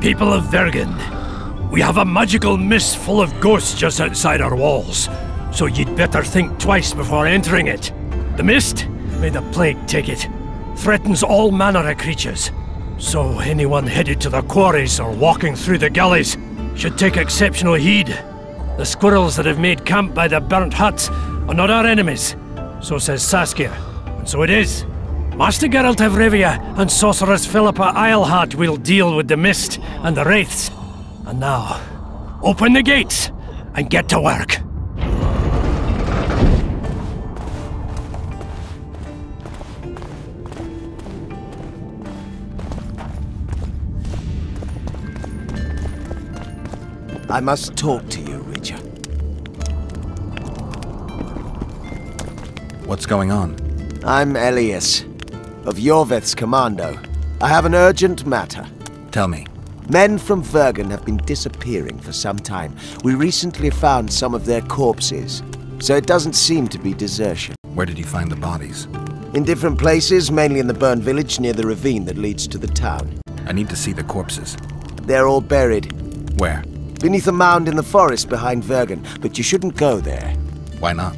People of Vergen, we have a magical mist full of ghosts just outside our walls, so you'd better think twice before entering it. The mist, may the plague take it, threatens all manner of creatures. So anyone headed to the quarries or walking through the gullies should take exceptional heed. The squirrels that have made camp by the burnt huts are not our enemies, so says Saskia, and so it is. Master Geralt of Rivia and Sorceress Philippa Eilhart will deal with the mist and the wraiths. And now, open the gates and get to work. I must talk to you, Richard. What's going on? I'm Elias, of Yorveth's commando. I have an urgent matter. Tell me. Men from Vergen have been disappearing for some time. We recently found some of their corpses, so it doesn't seem to be desertion. Where did you find the bodies? In different places, mainly in the burned village near the ravine that leads to the town. I need to see the corpses. They're all buried. Where? Beneath a mound in the forest behind Vergen, but you shouldn't go there. Why not?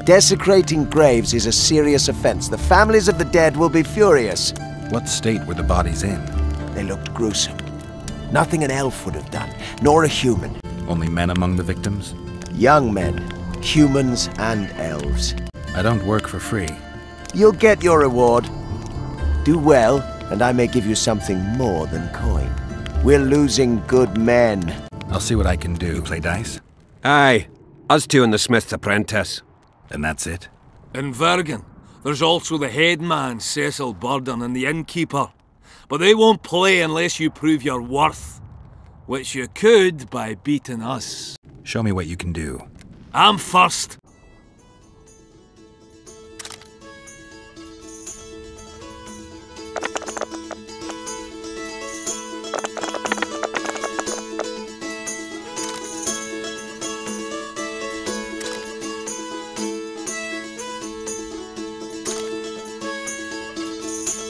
Desecrating graves is a serious offense. The families of the dead will be furious. What state were the bodies in? They looked gruesome. Nothing an elf would have done, nor a human. Only men among the victims? Young men, humans and elves. I don't work for free. You'll get your reward. Do well, and I may give you something more than coin. We're losing good men. I'll see what I can do. You play dice? Aye. Us two and the Smith's apprentice. And that's it? In Vergen, there's also the headman, Cecil Burden, and the innkeeper. But they won't play unless you prove your worth. Which you could by beating us. Show me what you can do. I'm first.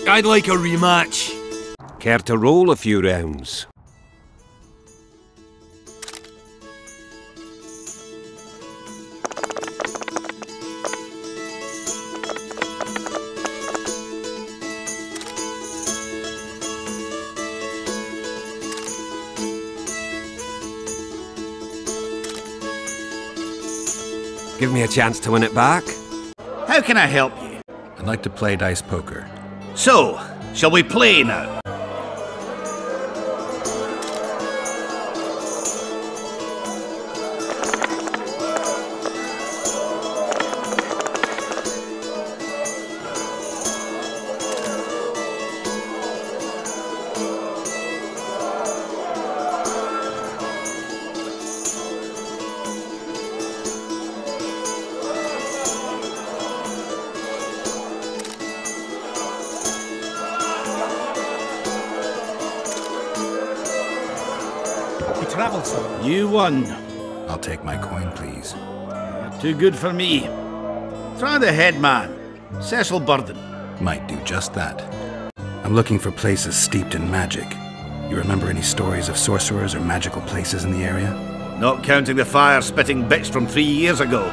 I'd like a rematch. Care to roll a few rounds? Give me a chance to win it back. How can I help you? I'd like to play dice poker. So, shall we play now? You won. I'll take my coin, please. Too good for me. Try the headman, Cecil Burden. Might do just that. I'm looking for places steeped in magic. You remember any stories of sorcerers or magical places in the area? Not counting the fire-spitting bits from 3 years ago.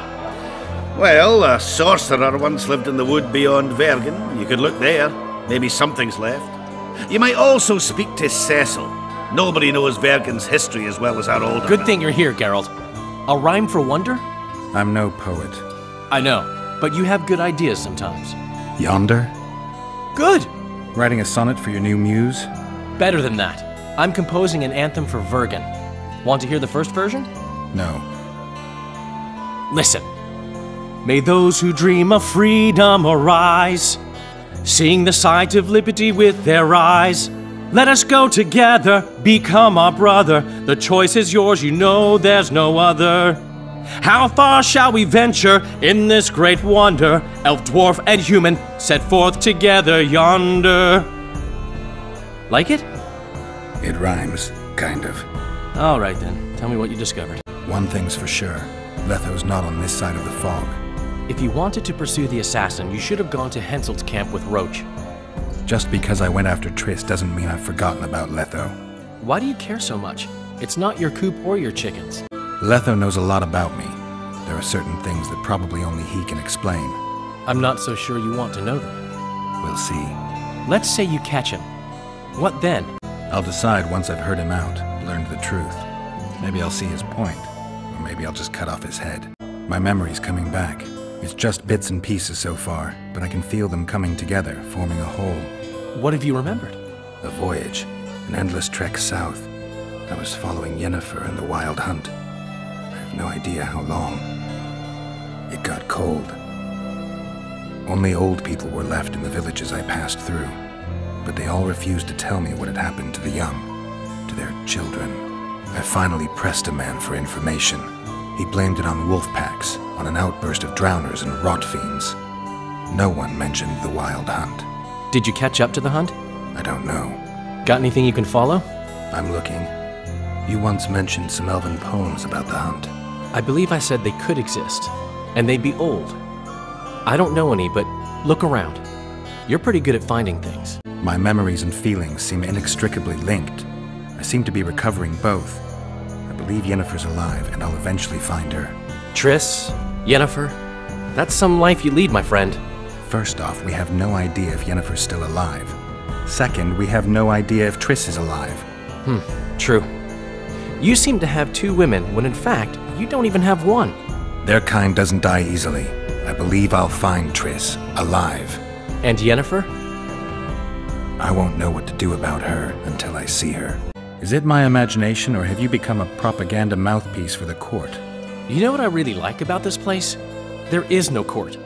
Well, a sorcerer once lived in the wood beyond Vergen. You could look there. Maybe something's left. You might also speak to Cecil. Nobody knows Vergen's history as well as our older. Good thing you're here, Geralt. A rhyme for wonder? I'm no poet. I know, but you have good ideas sometimes. Yonder? Good! Writing a sonnet for your new muse? Better than that. I'm composing an anthem for Vergen. Want to hear the first version? No. Listen. May those who dream of freedom arise, seeing the sight of liberty with their eyes. Let us go together, become our brother. The choice is yours, you know there's no other. How far shall we venture in this great wonder? Elf, dwarf, and human set forth together yonder. Like it? It rhymes, kind of. All right then, tell me what you discovered. One thing's for sure. Letho's not on this side of the fog. If you wanted to pursue the assassin, you should have gone to Henselt's camp with Roach. Just because I went after Triss doesn't mean I've forgotten about Letho. Why do you care so much? It's not your coop or your chickens. Letho knows a lot about me. There are certain things that probably only he can explain. I'm not so sure you want to know them. We'll see. Let's say you catch him. What then? I'll decide once I've heard him out, learned the truth. Maybe I'll see his point, or maybe I'll just cut off his head. My memory's coming back. It's just bits and pieces so far, but I can feel them coming together, forming a whole. What have you remembered? A voyage, an endless trek south. I was following Yennefer and the Wild Hunt. I have no idea how long. It got cold. Only old people were left in the villages I passed through, but they all refused to tell me what had happened to the young, to their children. I finally pressed a man for information. He blamed it on wolf packs, on an outburst of drowners and rot fiends. No one mentioned the Wild Hunt. Did you catch up to the hunt? I don't know. Got anything you can follow? I'm looking. You once mentioned some elven poems about the hunt. I believe I said they could exist, and they'd be old. I don't know any, but look around. You're pretty good at finding things. My memories and feelings seem inextricably linked. I seem to be recovering both. I believe Yennefer's alive, and I'll eventually find her. Triss, Yennefer, that's some life you lead, my friend. First off, we have no idea if Yennefer's still alive. Second, we have no idea if Triss is alive. True. You seem to have two women, when in fact, you don't even have one. Their kind doesn't die easily. I believe I'll find Triss, alive. And Yennefer? I won't know what to do about her until I see her. Is it my imagination, or have you become a propaganda mouthpiece for the court? You know what I really like about this place? There is no court.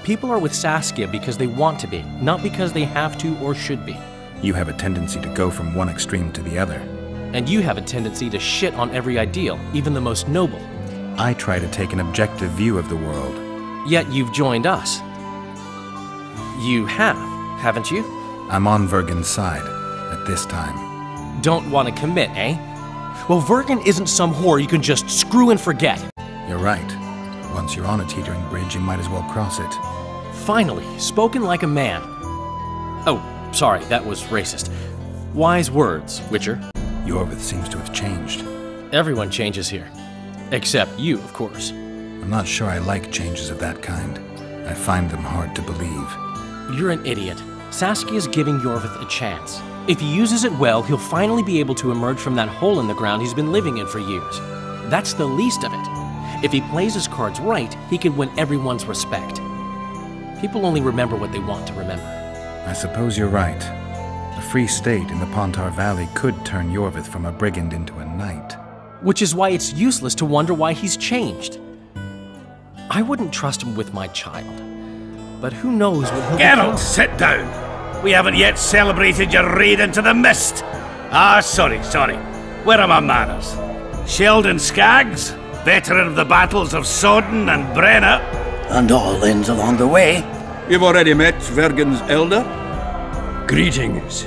People are with Saskia because they want to be, not because they have to or should be. You have a tendency to go from one extreme to the other. And you have a tendency to shit on every ideal, even the most noble. I try to take an objective view of the world. Yet you've joined us. You have, haven't you? I'm on Vergen's side, at this time. Don't want to commit, eh? Well, Vergen isn't some whore you can just screw and forget. You're right. Once you're on a teetering bridge, you might as well cross it. Finally, spoken like a man. Oh, sorry, that was racist. Wise words, Witcher. Yorvith seems to have changed. Everyone changes here. Except you, of course. I'm not sure I like changes of that kind. I find them hard to believe. You're an idiot. Saskia's giving Yorvith a chance. If he uses it well, he'll finally be able to emerge from that hole in the ground he's been living in for years. That's the least of it. If he plays his cards right, he can win everyone's respect. People only remember what they want to remember. I suppose you're right. A free state in the Pontar Valley could turn Yorvith from a brigand into a knight. Which is why it's useless to wonder why he's changed. I wouldn't trust him with my child. But who knows what he'll Geralt, sit down. We haven't yet celebrated your raid into the mist. Sorry. Where are my manners? Sheldon Skaggs, veteran of the battles of Sodden and Brenna. And all inns along the way. You've already met Vergen's elder? Greetings.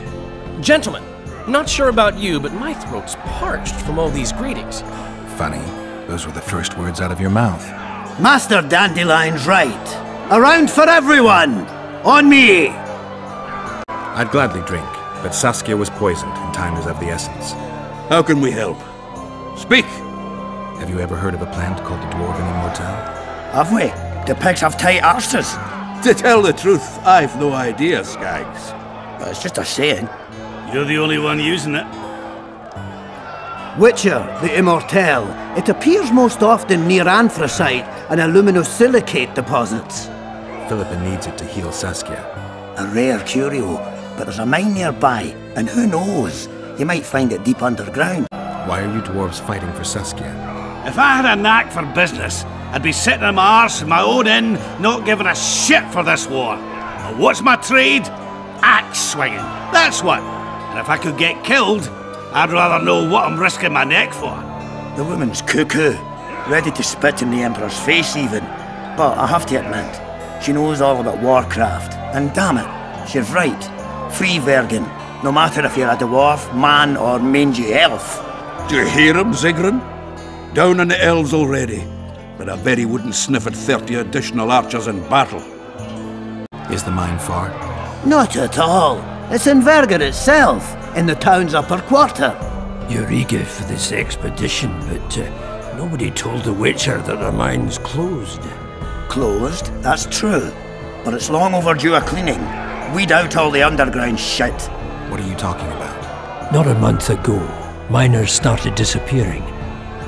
Gentlemen, not sure about you, but my throat's parched from all these greetings. Funny, those were the first words out of your mouth. Master Dandelion's right. Around for everyone! On me! I'd gladly drink, but Saskia was poisoned and time is of the essence. How can we help? Speak! Have you ever heard of a plant called the Dwarven Immortelle? Have we? The pigs have tight arses. To tell the truth, I've no idea, Skaggs. Well, it's just a saying. You're the only one using it. Witcher, the Immortelle. It appears most often near anthracite and aluminosilicate deposits. Philippa needs it to heal Saskia. A rare curio, but there's a mine nearby, and who knows? You might find it deep underground. Why are you dwarves fighting for Saskia? If I had a knack for business, I'd be sitting on my arse in my own inn, not giving a shit for this war. But what's my trade? Axe swinging. That's what. And if I could get killed, I'd rather know what I'm risking my neck for. The woman's cuckoo, ready to spit in the Emperor's face even. But I have to admit, she knows all about warcraft. And damn it, she's right. Free Vergen, no matter if you're a dwarf, man or mangy elf. Do you hear him, Zigrin? Down on the elves already. But I bet he wouldn't sniff at 30 additional archers in battle. Is the mine far? Not at all. It's in Vergen itself, in the town's upper quarter. You're eager for this expedition, but nobody told the Witcher that the mine's closed. Closed? That's true. But it's long overdue a cleaning. Weed out all the underground shit. What are you talking about? Not a month ago, miners started disappearing.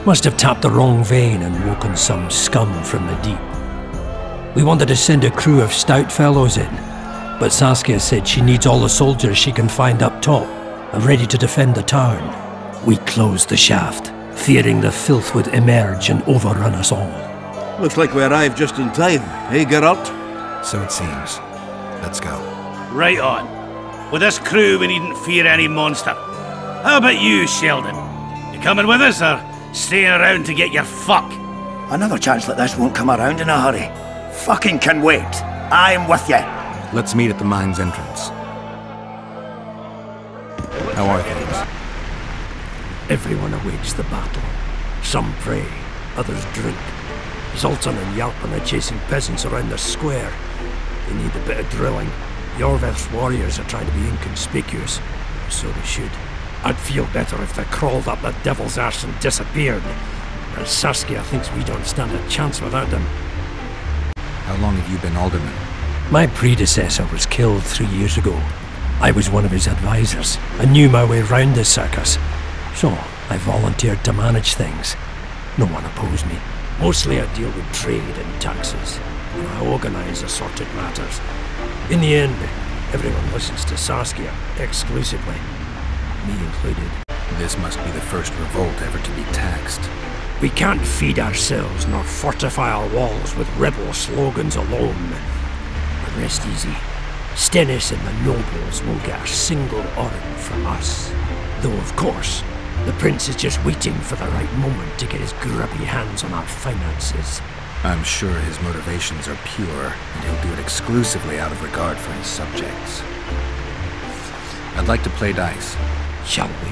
Must have tapped the wrong vein and woken some scum from the deep. We wanted to send a crew of stout fellows in, but Saskia said she needs all the soldiers she can find up top and ready to defend the town. We closed the shaft, fearing the filth would emerge and overrun us all. Looks like we arrived just in time, eh, Geralt? So it seems. Let's go. Right on. With this crew, we needn't fear any monster. How about you, Sheldon? You coming with us, or staying around to get your fuck? Another chance like this won't come around in a hurry. Fucking can wait. I'm with you. Let's meet at the mine's entrance. How are things? Everyone awaits the battle. Some pray, others drink. Zoltan and Yarpen are chasing peasants around the square. They need a bit of drilling. Jorveth's warriors are trying to be inconspicuous. So they should. I'd feel better if they crawled up the devil's arse and disappeared. And Saskia thinks we don't stand a chance without them. How long have you been alderman? My predecessor was killed 3 years ago. I was one of his advisors. I knew my way round the circus. So I volunteered to manage things. No one opposed me. Mostly I deal with trade and taxes. And I organise assorted matters. In the end, everyone listens to Saskia exclusively. Me included. This must be the first revolt ever to be taxed. We can't feed ourselves nor fortify our walls with rebel slogans alone. But rest easy. Stennis and the nobles won't get a single oren from us. Though, of course, the prince is just waiting for the right moment to get his grubby hands on our finances. I'm sure his motivations are pure, and he'll do it exclusively out of regard for his subjects. I'd like to play dice. Shall we?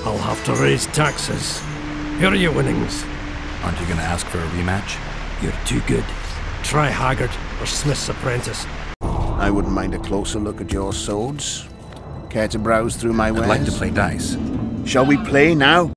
I'll have to raise taxes. Here are your winnings. Aren't you gonna ask for a rematch? You're too good. Try Haggard or Smith's apprentice. I wouldn't mind a closer look at your swords. Care to browse through my wares? I'd like to play dice. Shall we play now?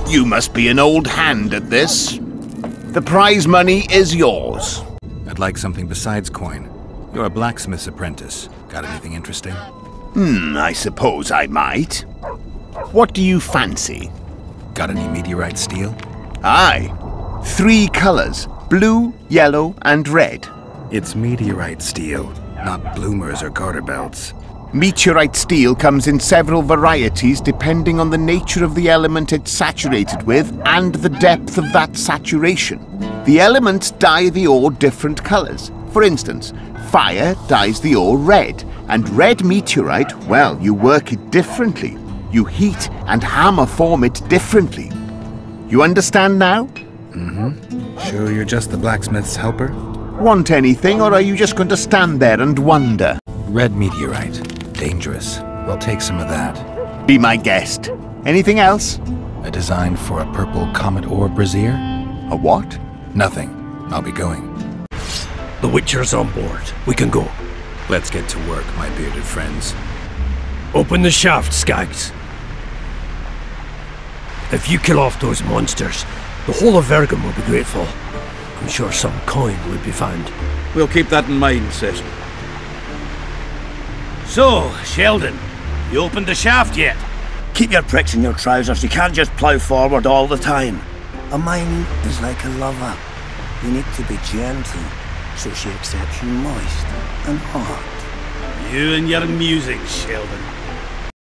You must be an old hand at this. The prize money is yours. I'd like something besides coin. You're a blacksmith's apprentice. Got anything interesting? I suppose I might. What do you fancy? Got any meteorite steel? Aye. 3 colors: blue, yellow, and red. It's meteorite steel, not bloomers or garter belts. Meteorite steel comes in several varieties depending on the nature of the element it's saturated with and the depth of that saturation. The elements dye the ore different colors. For instance, fire dyes the ore red, and red meteorite, well, you work it differently. You heat and hammer form it differently. You understand now? Sure you're just the blacksmith's helper? Want anything, or are you just going to stand there and wonder? Red meteorite. Dangerous. I'll take some of that. Be my guest. Anything else? A design for a purple comet orb brazier? A what? Nothing. I'll be going. The Witcher's on board. We can go. Let's get to work, my bearded friends. Open the shaft, Skags. If you kill off those monsters, the whole of Vergen will be grateful. I'm sure some coin would be found. We'll keep that in mind, Cecil. So, Sheldon, you opened the shaft yet? Keep your pricks in your trousers. You can't just plough forward all the time. A mine is like a lover. You need to be gentle, so she accepts you moist and hot. You and your musings, Sheldon.